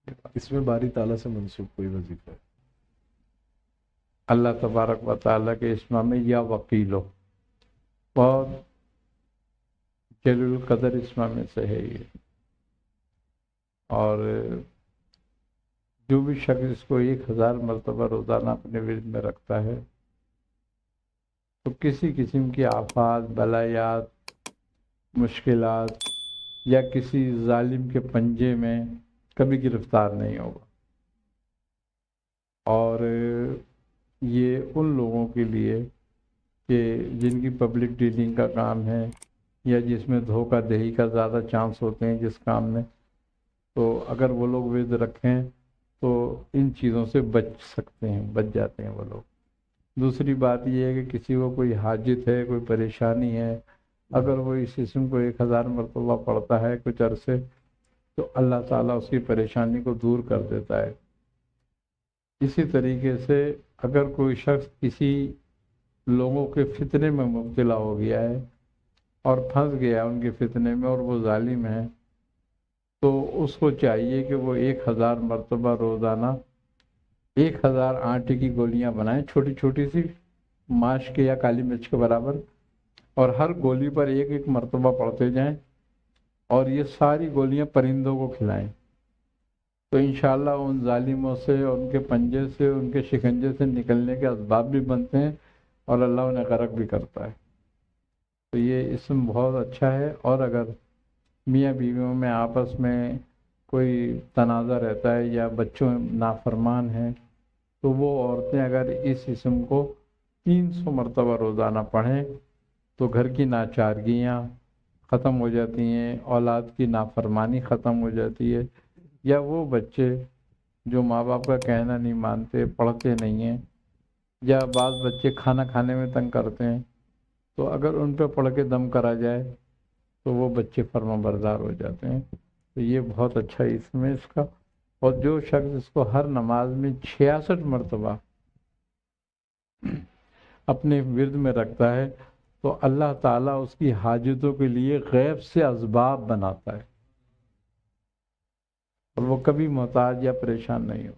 اس میں باری تعالیٰ سے منسوب کوئی وظیفہ ہے؟ اللہ تبارک و تعالیٰ کے اسم میں یا وکیلو، بہت جلیل القدر اسم میں سے ہے یہ، اور جو بھی شخص اس کو 1000 مرتبہ روزانہ اپنے ورد میں رکھتا ہے تو کسی قسم کی آفات، بلایات، مشکلات یا کسی ظالم کے پنجے میں کبھی گرفتار نہیں ہوگا۔ اور یہ ان لوگوں کے لیے کہ جن کی پبلک ڈیلنگ کا کام ہے یا جس میں دھوکہ دہی کا زیادہ چانس ہوتے ہیں جس کام میں، تو اگر وہ لوگ ورد رکھیں تو ان چیزوں سے بچ سکتے ہیں، بچ جاتے ہیں وہ لوگ۔ دوسری بات یہ ہے کہ کسی کو کوئی حاجت ہے، کوئی پریشانی ہے، اگر وہ اس اسم کو 1000 مرتبہ پڑھتا ہے کچھ عرصے، تو اللہ تعالیٰ اس کی پریشانی کو دور کر دیتا ہے۔ اسی طریقے سے اگر کوئی شخص کسی لوگوں کے فتنے میں مبتلا ہو گیا ہے اور پھنس گیا ان کے فتنے میں اور وہ ظالم ہے، تو اس کو چاہیے کہ وہ 1000 مرتبہ روزانہ 1000 آٹے کی گولیاں بنائیں، چھوٹی چھوٹی سی، ماش کے یا کالی مرچ کے برابر، اور ہر گولی پر 1 مرتبہ پڑھتے جائیں، اور یہ ساری گولیاں پرندوں کو کھلائیں، تو انشاءاللہ ان ظالموں سے، ان کے پنجے سے، ان کے شکنجے سے نکلنے کے اسباب بھی بنتے ہیں اور اللہ انہیں غرق بھی کرتا ہے۔ تو یہ اسم بہت اچھا ہے، اور اگر میاں بیویوں میں آپس میں کوئی تنازع رہتا ہے یا بچوں نافرمان ہیں، تو وہ عورتیں اگر اس اسم کو 300 مرتبہ روزانہ پڑھیں تو گھر کی ناچارگیاں ختم ہو جاتی ہیں، اولاد کی نافرمانی ختم ہو جاتی ہے، یا وہ بچے جو ماں باپ کا کہنا نہیں مانتے، پڑھتے نہیں ہیں، یا بعض بچے کھانا کھانے میں تنگ کرتے ہیں، تو اگر ان پہ پڑھ کے دم کرا جائے تو وہ بچے فرما بردار ہو جاتے ہیں۔ تو یہ بہت اچھا اسم ہے اس کا، اور جو شخص اس کو ہر نماز میں 66 مرتبہ اپنے ورد میں رکھتا ہے تو اللہ تعالیٰ اس کی حاجتوں کے لیے غیب سے اسباب بناتا ہے، اور وہ کبھی محتاج یا پریشان نہیں ہو۔